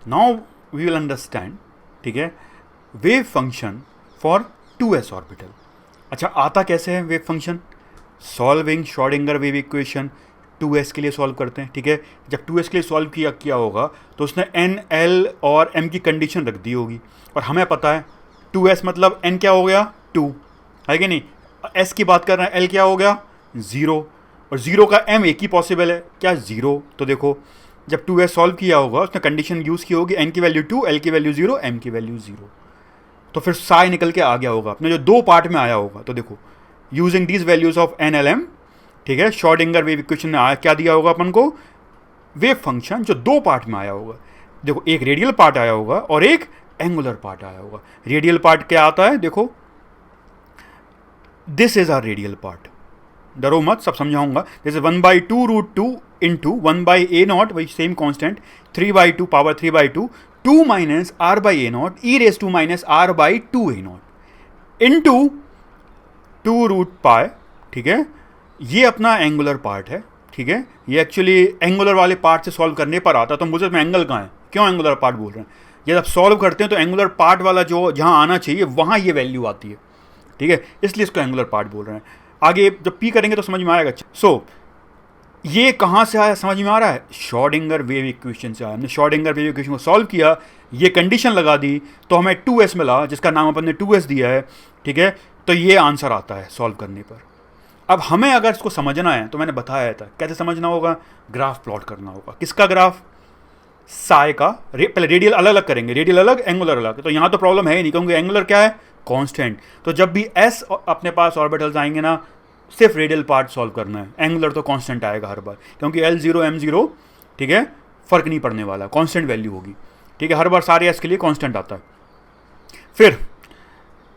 Now we will understand, ठीक है, wave function for 2s orbital. अच्छा, आता कैसे है wave function? Solving Schrodinger wave equation 2s के लिए सॉल्व करते हैं, ठीक है। जब 2s के लिए सॉल्व किया होगा तो उसने n, l और m की कंडीशन रख दी होगी, और हमें पता है 2s मतलब n क्या हो गया 2, है कि नहीं। s की बात कर रहे हैं, l क्या हो गया 0, और 0 का m एक ही पॉसिबल है, क्या 0। तो देखो जब 2s सॉल्व किया होगा उसने कंडीशन यूज़ की होगी, n की वैल्यू 2, l की वैल्यू 0, m की वैल्यू 0, तो फिर साई निकल के आ गया होगा अपने जो दो पार्ट में आया होगा। तो देखो using these values of n, l, m, ठीक है, श्रोडिंगर वेव इक्वेशन ने आया क्या दिया होगा अपन को, वेव फंक्शन जो दो पार्ट में आया होगा। देखो एक रेडियल पार्ट आया होगा और एक एंगुलर पार्ट आया होगा। रेडियल पार्ट क्या आता है, देखो this is R radial part, डरो मत, सब समझाऊंगा। जैसे 1/2√2 इंटू 1/a0, वही same constant, 3/2 power 3/2, 2 minus r by a naught e raise to minus r by 2a0 into 2√π, ठीक है। ये अपना एंगुलर पार्ट है, ठीक है। ये एक्चुअली एंगुलर वाले पार्ट से सॉल्व करने पर आता, तो मुझे एंगल कहाँ है, क्यों एंगुलर पार्ट बोल रहे हैं। ये जब सॉल्व करते हैं तो एंगुलर पार्ट वाला जो जहाँ आना चाहिए वहाँ ये वैल्यू आती है, ठीक है, इसलिए इसको एंगुलर पार्ट बोल रहे हैं। आगे जब पी करेंगे तो समझ में आएगा। सो ये कहाँ से आया समझ में आ रहा है, श्रोडिंगर वेव इक्वेशन से आया। हमने श्रोडिंगर वेव इक्वेशन को सॉल्व किया, ये कंडीशन लगा दी, तो हमें 2s मिला, जिसका नाम अपन ने 2s दिया है, ठीक है। तो ये आंसर आता है सॉल्व करने पर। अब हमें अगर इसको समझना है तो मैंने बताया था कैसे समझना होगा, ग्राफ प्लॉट करना होगा। किसका ग्राफ, साई का। पहले रेडियल अलग अलग करेंगे, रेडियल अलग एंगुलर अलग। तो यहाँ तो प्रॉब्लम है ही नहीं, क्योंकि एंगुलर क्या है, कांस्टेंट। तो जब भी s अपने पास ऑर्बिटल्स आएंगे ना, सिर्फ रेडियल पार्ट सॉल्व करना है, एंगुलर तो कांस्टेंट आएगा हर बार, क्योंकि L0 M0, ठीक है, फर्क नहीं पड़ने वाला, कांस्टेंट वैल्यू होगी, ठीक है, हर बार सारे s के लिए कांस्टेंट आता है। फिर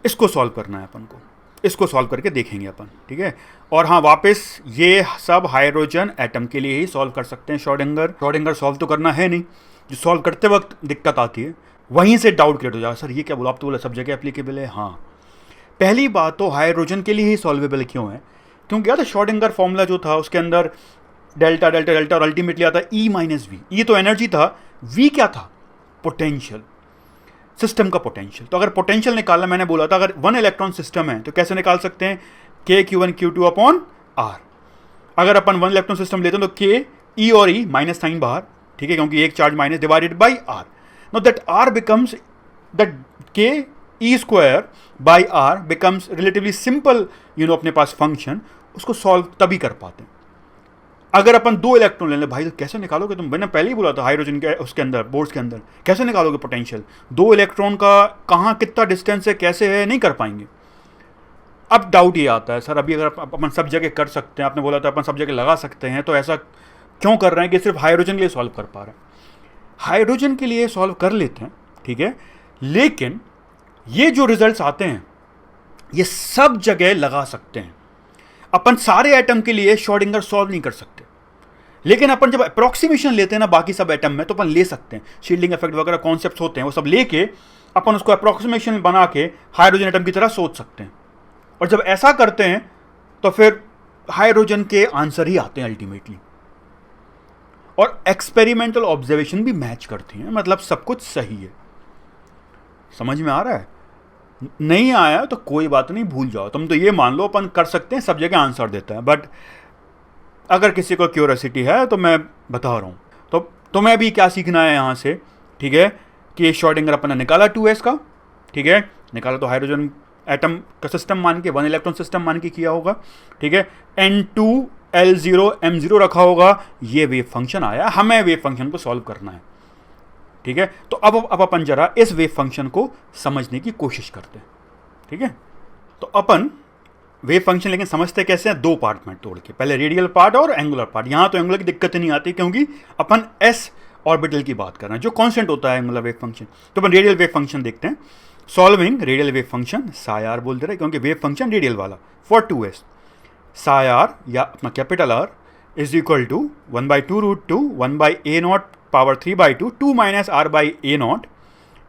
इसको सॉल्व करना है अपन को, इसको सॉल्व करके देखेंगे अपन, ठीक है। और हाँ, वापस ये सब हाइड्रोजन एटम के लिए ही सॉल्व कर सकते हैं। श्रोडिंगर सॉल्व तो करना है नहीं, जो सॉल्व करते वक्त दिक्कत आती है वहीं से डाउट क्रिएट हो जाएगा, सर ये क्या बोला, आप तो बोला सब जगह एप्लीकेबल है। हाँ, पहली बात तो हाइड्रोजन के लिए ही सॉल्वेबल क्यों है, क्योंकि यार श्रोडिंगर फॉर्मूला जो था उसके अंदर डेल्टा डेल्टा डेल्टा और अल्टीमेटली आता है E माइनस वी। ये तो एनर्जी था, V क्या था, पोटेंशियल, सिस्टम का पोटेंशियल। तो अगर पोटेंशियल निकालना, मैंने बोला था अगर 1 इलेक्ट्रॉन सिस्टम है तो कैसे निकाल सकते हैं, KQ1 Q2 अपॉन R। अगर अपन 1 इलेक्ट्रॉन सिस्टम लेते हैं तो K, E और E माइनस साइन बाहर, ठीक है, क्योंकि एक charge minus divided by R। Know that R becomes that K E square by R becomes relatively simple, अपने पास फंक्शन, उसको सॉल्व तभी कर पाते हैं। अगर अपन 2 इलेक्ट्रॉन ले लें, भाई तो कैसे निकालोगे तुम, मैंने पहले ही बोला था हाइड्रोजन के उसके अंदर, बोर्ड्स के अंदर कैसे निकालोगे पोटेंशियल, 2 इलेक्ट्रॉन का कहाँ कितना डिस्टेंस है, कैसे है, नहीं कर पाएंगे। अब डाउट ये आता है, सर अभी अगर अपन सब जगह कर सकते हैं, आपने बोला था अपन सब जगह लगा सकते हैं, तो ऐसा क्यों कर रहे हैं कि सिर्फ हाइड्रोजन के लिए सॉल्व कर पा रहे हैं। हाइड्रोजन के लिए सॉल्व कर लेते हैं, ठीक है, लेकिन ये जो रिजल्ट्स आते हैं ये सब जगह लगा सकते हैं। अपन सारे एटम के लिए श्रोडिंगर सॉल्व नहीं कर सकते, लेकिन अपन जब अप्रोक्सीमेशन लेते हैं ना बाकी सब एटम में, तो अपन ले सकते हैं। शील्डिंग इफेक्ट वगैरह कॉन्सेप्ट्स होते हैं, वो सब लेके अपन उसको अप्रोक्सीमेशन बना के हाइड्रोजन एटम की तरह सोच सकते हैं। और जब ऐसा करते हैं तो फिर हाइड्रोजन के आंसर ही आते हैं अल्टीमेटली, और एक्सपेरिमेंटल ऑब्जर्वेशन भी मैच करती हैं, मतलब सब कुछ सही है। समझ में आ रहा है, नहीं आया तो कोई बात नहीं, भूल जाओ, तुम तो ये मान लो अपन कर सकते हैं, सब जगह आंसर देता है। बट अगर किसी को क्यूरियोसिटी है तो मैं बता रहा हूँ, तो तुम्हें भी क्या सीखना है यहाँ से, ठीक है, कि श्रोडिंगर अपन ने निकाला 2s का, ठीक है, निकाला तो हाइड्रोजन एटम का सिस्टम मान के, 1 इलेक्ट्रॉन सिस्टम मान के किया होगा, ठीक है, N2 L0 M0 रखा होगा, ये वेव फंक्शन आया, हमें वेव फंक्शन को सॉल्व करना है, ठीक है। तो अब अपन जरा इस वेव फंक्शन को समझने की कोशिश करते हैं, ठीक है। तो अपन वेव फंक्शन लेकिन समझते कैसे हैं, 2 पार्ट में तोड़ के, पहले रेडियल पार्ट और एंगुलर पार्ट। यहाँ तो एंगुलर की दिक्कत नहीं आती, क्योंकि अपन s ऑर्बिटल की बात कर रहे हैं, जो कांस्टेंट होता है एंगुलर वेव फंक्शन। तो अपन रेडियल वेव फंक्शन देखते हैं। Solving radial wave function, psi R बोल दे रहे, क्योंकि वेव फंक्शन रेडियल वाला, फॉर 2s साई आर या अपना capital R is equal to 1/2√2 1/a0 power 3/2 2 minus r by a0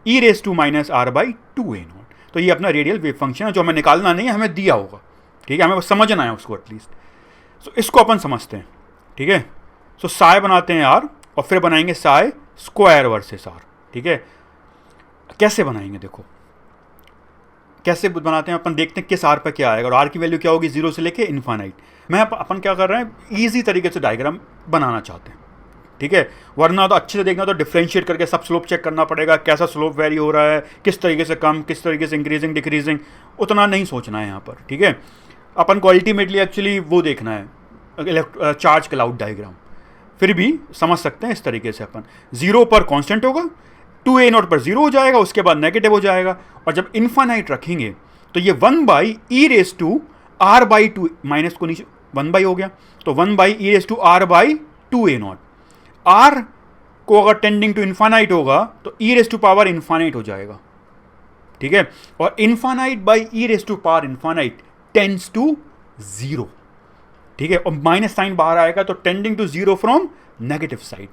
e raise to minus r by 2a0। तो ये अपना रेडियल वेव फंक्शन है, जो हमें निकालना नहीं है, हमें दिया होगा, ठीक है, हमें बस समझना है उसको एटलीस्ट। सो इसको अपन समझते हैं, ठीक है। सो साई बनाते हैं r, और फिर बनाएंगे साई स्क्वायर वर्सेस r, ठीक है, कैसे बनाएंगे देखो, कैसे बनाते हैं अपन, देखते हैं किस आर पर क्या आएगा, और आर की वैल्यू क्या होगी 0 से लेके इन्फानाइट। मैं अपन क्या कर रहे हैं, ईजी तरीके से डायग्राम बनाना चाहते हैं, ठीक है, वरना तो अच्छे से देखना तो डिफ्रेंशिएट करके सब स्लोप चेक करना पड़ेगा, कैसा स्लोप वेरी हो रहा है, किस तरीके से कम, किस तरीके से इंक्रीजिंग डिक्रीजिंग, उतना नहीं सोचना है यहाँ पर, ठीक है। अपन को अल्टीमेटली एक्चुअली वो देखना है चार्ज क्लाउड डायग्राम, फिर भी समझ सकते हैं इस तरीके से अपन 0 पर कांस्टेंट होगा, 2a0 पर 0 हो जाएगा, उसके बाद नेगेटिव हो जाएगा, और जब इन्फानाइट रखेंगे तो ये 1/e⁻r/2 माइनस को नीचे 1 हो गया, तो 1/e⁻r/2a0, r को अगर टेंडिंग टू इन्फानाइट होगा तो e⁻ इन्फानाइट हो जाएगा, ठीक है, और infinite by e⁻ tends to 0, ठीक है, और माइनस साइन बाहर आएगा तो tending to 0 from negative side.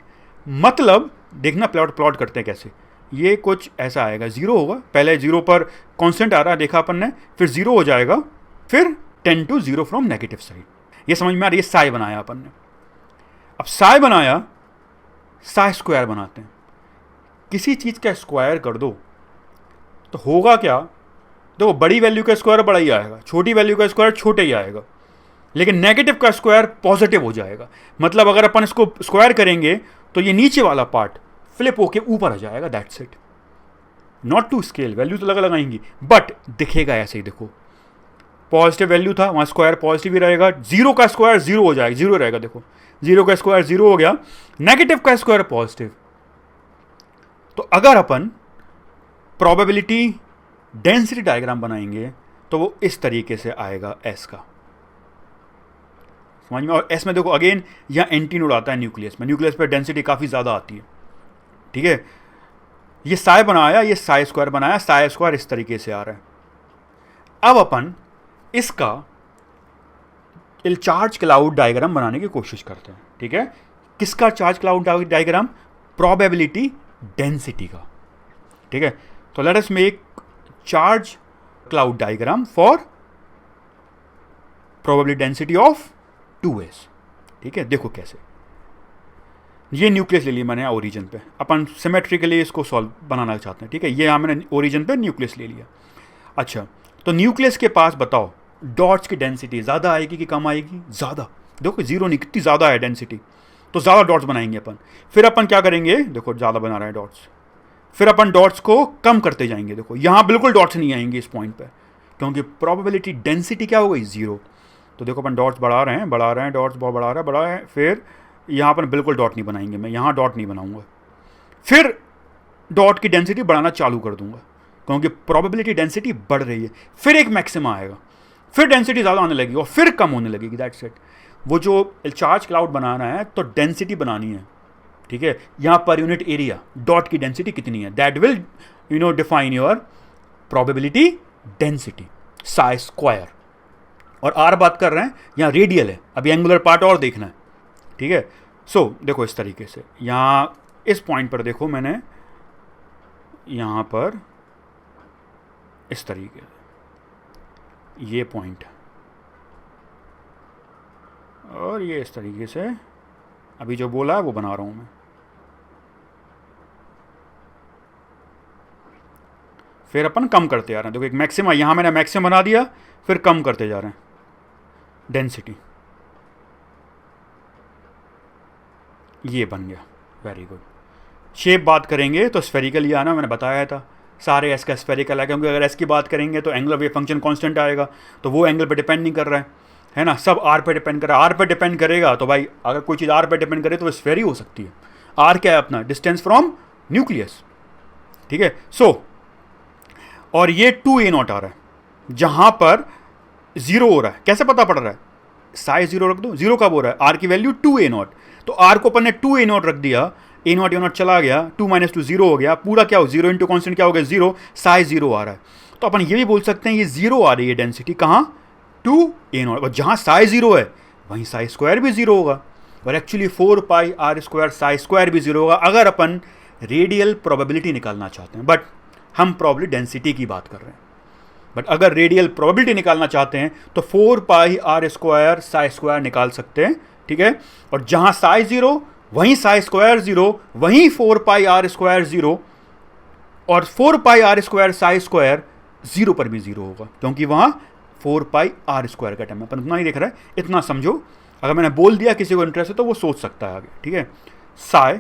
मतलब देखना प्लॉट करते हैं कैसे, ये कुछ ऐसा आएगा, 0 होगा, पहले 0 पर कांस्टेंट आ रहा है देखा अपन ने, फिर 0 हो जाएगा, फिर tend to 0 from negative side. ये समझ में आ रही है, साई बनाया अपन ने। अब साई बनाया, साई स्क्वायर बनाते हैं, किसी चीज़ का स्क्वायर कर दो तो होगा क्या, देखो बड़ी वैल्यू का स्क्वायर बड़ा ही आएगा, छोटी वैल्यू का स्क्वायर छोटे ही आएगा, लेकिन नेगेटिव का स्क्वायर पॉजिटिव हो जाएगा। मतलब अगर अपन इसको स्क्वायर करेंगे तो ये नीचे वाला पार्ट फ्लिप होके ऊपर आ जाएगा, that's it, not to scale, value तो लगाएंगी बट दिखेगा ऐसे ही। देखो पॉजिटिव वैल्यू था, वहां स्क्वायर पॉजिटिव ही रहेगा, 0 का स्क्वायर 0 हो जाएगा, 0 रहेगा, देखो 0 का स्क्वायर 0 हो गया, नेगेटिव का स्क्वायर पॉजिटिव। तो अगर अपन प्रोबेबिलिटी डेंसिटी डायग्राम बनाएंगे तो वो इस तरीके से आएगा एस का, समझ में। और एस में देखो अगेन यहाँ एंटी नोड आता है न्यूक्लियस में, न्यूक्लियस पर डेंसिटी काफ़ी ज़्यादा आती है, ठीक है। ये साई बनाया, ये साई स्क्वायर बनाया, साई स्क्वायर इस तरीके से आ रहा है। अब अपन इसका चार्ज क्लाउड डायग्राम बनाने की कोशिश करते हैं, ठीक है। किसका charge cloud diagram, probability density का, ठीक है। तो let us make charge cloud diagram for probability density of 2s, ठीक है। देखो कैसे, ये न्यूक्लियस ले लिया मैंने ओरिजिन पे, अपन सिमेट्रिकली इसको सॉल्व बनाना चाहते हैं, ठीक है। ये यहाँ मैंने ओरिजिन पे न्यूक्लियस ले लिया। अच्छा, तो न्यूक्लियस के पास बताओ डॉट्स की डेंसिटी ज़्यादा आएगी कि कम आएगी, ज़्यादा। देखो 0 नहीं, कितनी ज़्यादा है डेंसिटी, तो ज़्यादा डॉट्स बनाएंगे अपन। फिर अपन क्या करेंगे, देखो ज़्यादा बना रहा है डॉट्स, फिर अपन डॉट्स को कम करते जाएंगे। देखो यहाँ बिल्कुल डॉट्स नहीं आएंगे इस पॉइंट पर, क्योंकि प्रोबेबिलिटी डेंसिटी क्या हो गई, 0। तो देखो अपन डॉट्स बढ़ा रहे हैं, डॉट्स बहुत बढ़ा है, फिर यहाँ पर बिल्कुल डॉट नहीं बनाएंगे, मैं यहाँ डॉट नहीं बनाऊंगा, फिर डॉट की डेंसिटी बढ़ाना चालू कर दूंगा, क्योंकि प्रोबेबिलिटी डेंसिटी बढ़ रही है। फिर एक मैक्सिमा आएगा, फिर डेंसिटी ज़्यादा आने लगेगी और फिर कम होने लगेगी, दैट्स इट। वो जो चार्ज क्लाउड बनाना है तो डेंसिटी बनानी है, ठीक है। यहाँ पर यूनिट एरिया डॉट की डेंसिटी कितनी है, that will define your probability density, Sai square. और आर बात कर रहे हैं, यहाँ रेडियल है, अभी एंगुलर पार्ट और देखना है, ठीक है। सो देखो इस तरीके से, यहाँ इस पॉइंट पर देखो मैंने यहाँ पर इस तरीके से ये पॉइंट और ये इस तरीके से अभी जो बोला है वो बना रहा हूँ मैं। फिर अपन कम करते जा रहे हैं, देखो एक मैक्सिमा, यहाँ मैंने मैक्सिमम बना दिया, फिर कम करते जा रहे हैं डेंसिटी, ये बन गया, वेरी गुड। शेप बात करेंगे तो स्फेरिकल ही आना, मैंने बताया था सारे एस का स्फेरिकल है, क्योंकि अगर एस की बात करेंगे तो एंगुलर वेव फंक्शन कांस्टेंट आएगा, तो वो एंगल पे डिपेंड नहीं कर रहा है ना, सब आर पे डिपेंड कर रहा है। आर पे डिपेंड करेगा तो भाई अगर कोई चीज़ आर पे डिपेंड करे तो वो स्फेरी हो सकती है। आर क्या है अपना, डिस्टेंस फ्रॉम न्यूक्लियस, ठीक है। सो और ये 2a0 आ रहा है, जहाँ पर 0 हो रहा है, कैसे पता पड़ रहा है, साई 0 रख दो, 0 कब हो रहा है, आर की वैल्यू 2a0, तो आर को अपन ने 2a0 रख दिया, a0 चला गया, 2 - 2 0 हो गया, पूरा क्या हो, 0 इंटू कॉन्स्टेंट क्या हो गया 0, साई 0 आ रहा है। तो अपन ये भी बोल सकते हैं ये 0 आ रही है डेंसिटी, कहाँ, 2a0, और जहाँ साई 0 है वहीं साई स्क्वायर भी 0 होगा, और एक्चुअली 4πr² साई स्क्वायर भी 0 होगा अगर अपन रेडियल प्रोबेबिलिटी निकालना चाहते हैं। बट हम प्रोबेबिलिटी डेंसिटी की बात कर रहे हैं, बट अगर रेडियल प्रोबेबिलिटी निकालना चाहते हैं तो 4πr² साई स्क्वायर निकाल सकते हैं, ठीक है। और जहाँ साई 0 वहीं साई स्क्वायर 0, वहीं 4πr² 0, और 4 पाई आर स्क्वायर साई स्क्वायर 0 पर भी 0 होगा, क्योंकि वहाँ 4 पाई आर स्क्वायर का टर्म है। अपन उतना ही देख रहा है, इतना समझो। अगर मैंने बोल दिया किसी को इंटरेस्ट है तो वो सोच सकता है आगे, ठीक है। साई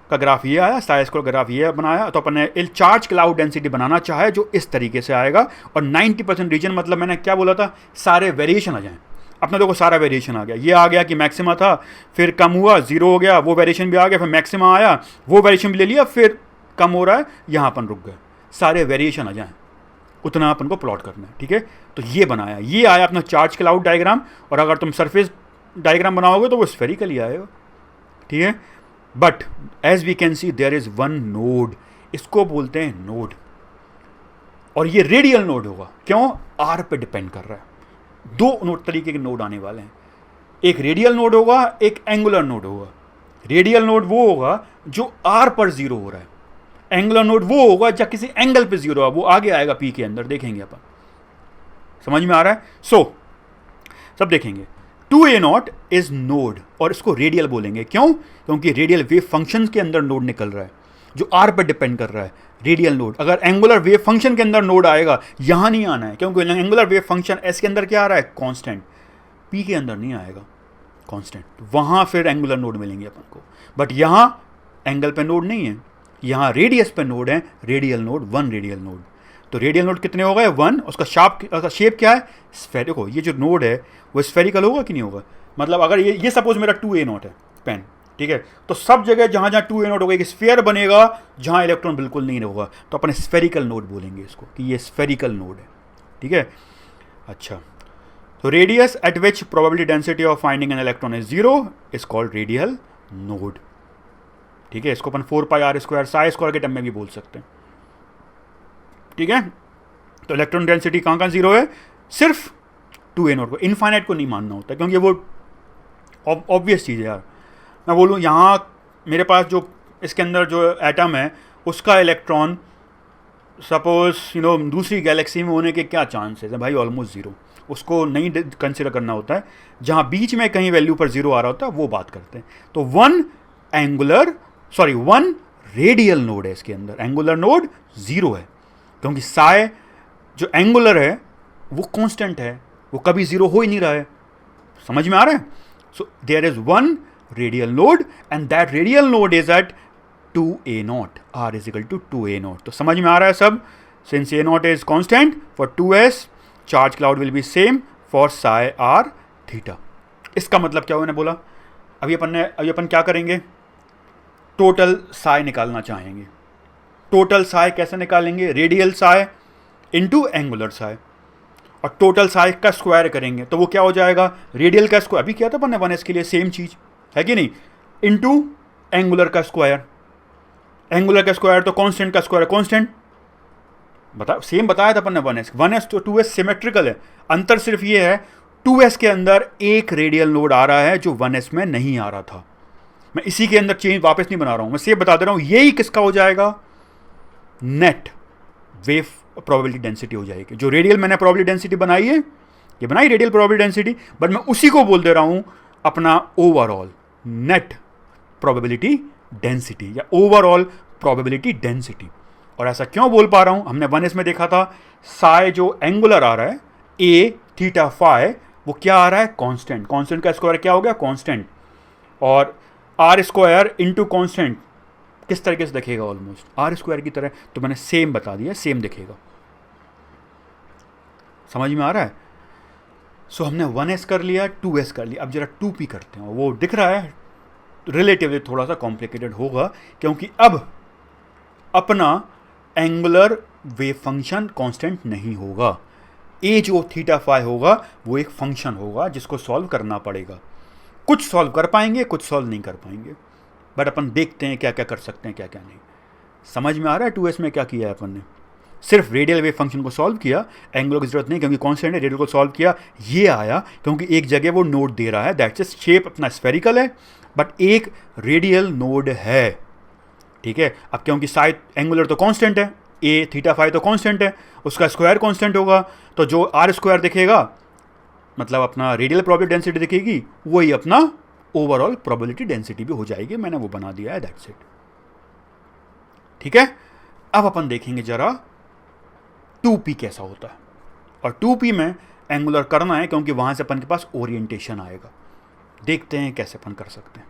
का ग्राफ ये आया, साई स्क्वायर ग्राफ ये बनाया, तो अपन ने चार्ज क्लाउड डेंसिटी बनाना चाहे जो इस तरीके से आएगा। और 90% रीजन, मतलब मैंने क्या बोला था, सारे वेरिएशन आ जाएं। अपने देखो सारा वेरिएशन आ गया, ये आ गया कि मैक्सिमा था, फिर कम हुआ, 0 हो गया, वो वेरिएशन भी आ गया, फिर मैक्सिमा आया, वो वेरिएशन भी ले लिया, फिर कम हो रहा है, यहाँ अपन रुक गए। सारे वेरिएशन आ जाएं, उतना अपन को प्लॉट करना है, ठीक है। तो ये बनाया, ये आया अपना चार्ज क्लाउड डायग्राम। और अगर तुम सरफेस डायग्राम बनाओगे तो वो स्फेरिकली आएगा, ठीक है। But as we can see there is one node, इसको बोलते हैं नोड, और ये रेडियल नोड होगा। क्यों? आर पे डिपेंड कर रहा है। दो नोड तरीके के नोड आने वाले हैं, एक रेडियल नोड होगा, एक एंगुलर नोड होगा। रेडियल नोड वो होगा जो आर पर 0 हो रहा है, एंगुलर नोड वो होगा जब किसी एंगल पे 0 है, वो आगे आएगा पी के अंदर, देखेंगे अपन। समझ में आ रहा है? सो सब देखेंगे। 2a0 इज नोड, और इसको रेडियल बोलेंगे। क्यों? क्योंकि रेडियल वेव फंक्शन के अंदर नोड निकल रहा है जो आर पर डिपेंड कर रहा है, रेडियल नोड। अगर एंगुलर वेव फंक्शन के अंदर नोड आएगा, यहां नहीं आना है, क्योंकि एंगुलर वेव फंक्शन एस के अंदर क्या आ रहा है? कांस्टेंट। पी के अंदर नहीं आएगा कांस्टेंट, वहां फिर एंगुलर नोड मिलेंगे अपन को। बट यहां एंगल पे नोड नहीं है, यहां रेडियस पे नोड है, रेडियल नोड, 1 रेडियल नोड। तो रेडियल नोड कितने हो गए? 1। उसका शेप क्या है? स्फेरिकल। ये जो नोड है वो स्फेरिकल होगा कि नहीं होगा? मतलब अगर ये सपोज मेरा 2a0 है पेन, ठीक है, तो सब जगह जहां जहां 2a0 होगा एक स्फीयर बनेगा जहां इलेक्ट्रॉन बिल्कुल नहीं होगा, तो अपन स्फेरिकल नोड बोलेंगे इसको, कि ये स्फेरिकल नोड है, ठीक है। अच्छा, तो radius eight which probability density of finding an electron is 0 is called radial node, ठीक है। इसको अपन 4 पाई आर स्क्वायर साई स्क्वायर के टर्म में भी बोल सकते हैं, ठीक है। तो इलेक्ट्रॉन डेंसिटी कहाँ कहाँ 0 है? सिर्फ 2a0 को, इनफाइनाइट को नहीं मानना होता, क्योंकि वो ऑब्वियस चीज़ है यार। मैं बोलूँ यहाँ मेरे पास जो इसके अंदर जो एटम है उसका इलेक्ट्रॉन सपोज दूसरी गैलेक्सी में होने के क्या चांसेस है भाई? ऑलमोस्ट 0। उसको नहीं कंसिडर करना होता है, जहाँ बीच में कहीं वैल्यू पर 0 आ रहा होता है वो बात करते हैं। तो 1 रेडियल नोड है इसके अंदर, एंगुलर नोड 0 है, क्योंकि साई जो एंगुलर है वो कांस्टेंट है, वो कभी 0 हो ही नहीं रहा है। समझ में आ रहा है? So there is 1 radial node and that radial node is at 2a0, r is equal to 2a0। तो समझ में आ रहा है सब? Since a0 is constant for 2s, charge cloud will be same for psi r theta। इसका मतलब क्या मैंने बोला? अभी अपन क्या करेंगे? टोटल साई निकालना चाहेंगे। टोटल साई कैसे निकालेंगे? Radial Sai into angular Sai, और टोटल साई का स्क्वायर करेंगे तो वो क्या हो जाएगा? रेडियल का स्क्वायर, अभी किया था अपन ने 1s के लिए, सेम चीज है कि नहीं, इंटू एंगुलर का स्क्वायर। एंगुलर का स्क्वायर तो कांस्टेंट का स्क्वायर, कांस्टेंट सेम बताया था अपन ने। 1s तो 2s सिमेट्रिकल है, अंतर सिर्फ ये है 2s के अंदर एक रेडियल नोड आ रहा है जो 1s में नहीं आ रहा था। मैं इसी के अंदर चेंज वापस नहीं बना रहा हूं, मैं सिर्फ बता दे रहा हूं यही किसका हो जाएगा? नेट वेव प्रोबेबिलिटी डेंसिटी हो जाएगी। जो रेडियल मैंने प्रोबेबिलिटी डेंसिटी बनाई है, ये बनाई रेडियल प्रोबेबिलिटी डेंसिटी, बट मैं उसी को बोल दे रहा हूं अपना ओवरऑल नेट प्रोबेबिलिटी डेंसिटी या ओवरऑल प्रोबेबिलिटी डेंसिटी। और ऐसा क्यों बोल पा रहा हूं? हमने 1s में देखा था साई जो एंगुलर आ रहा है a थीटा फाई, वो क्या आ रहा है? कांस्टेंट। कांस्टेंट का स्क्वायर क्या हो गया? कांस्टेंट। और आर स्क्वायर इंटू कांस्टेंट किस तरीके से दिखेगा? ऑलमोस्ट आर स्क्वायर की तरह। तो मैंने सेम बता दिया, सेम दिखेगा। समझ में आ रहा है? सो हमने 1s कर लिया, 2s कर लिया, अब जरा 2p करते हैं। वो दिख रहा है रिलेटिवली थोड़ा सा कॉम्प्लिकेटेड होगा, क्योंकि अब अपना एंगुलर वेव फंक्शन कांस्टेंट नहीं होगा। ए जो थीटा फाई होगा वो एक फंक्शन होगा जिसको सॉल्व करना पड़ेगा। कुछ सॉल्व कर पाएंगे, कुछ सॉल्व नहीं कर पाएंगे, बट अपन देखते हैं क्या क्या कर सकते हैं, क्या क्या नहीं। समझ में आ रहा है 2s में क्या किया है अपन ने? सिर्फ रेडियल वेव फंक्शन को सॉल्व किया, एंगुलर की जरूरत नहीं क्योंकि कांस्टेंट है, रेडियल को सॉल्व किया। ये आया क्योंकि एक जगह वो नोड दे रहा है, दैट्स इज शेप अपना स्फेरिकल है बट एक रेडियल नोड है, ठीक है। अब क्योंकि साइड एंगुलर तो कांस्टेंट है, ए थीटा फाई तो कांस्टेंट है, उसका स्क्वायर कांस्टेंट होगा, तो जो आर स्क्वायर दिखेगा मतलब अपना रेडियल प्रोबेबिलिटी डेंसिटी दिखेगी, वही अपना ओवरऑल प्रोबेबिलिटी डेंसिटी भी हो जाएगी। मैंने वो बना दिया है, दैट्स इट, ठीक है। अब अपन देखेंगे जरा 2p कैसा होता है, और 2p में एंगुलर करना है क्योंकि वहां से अपन के पास ओरिएंटेशन आएगा। देखते हैं कैसे अपन कर सकते हैं।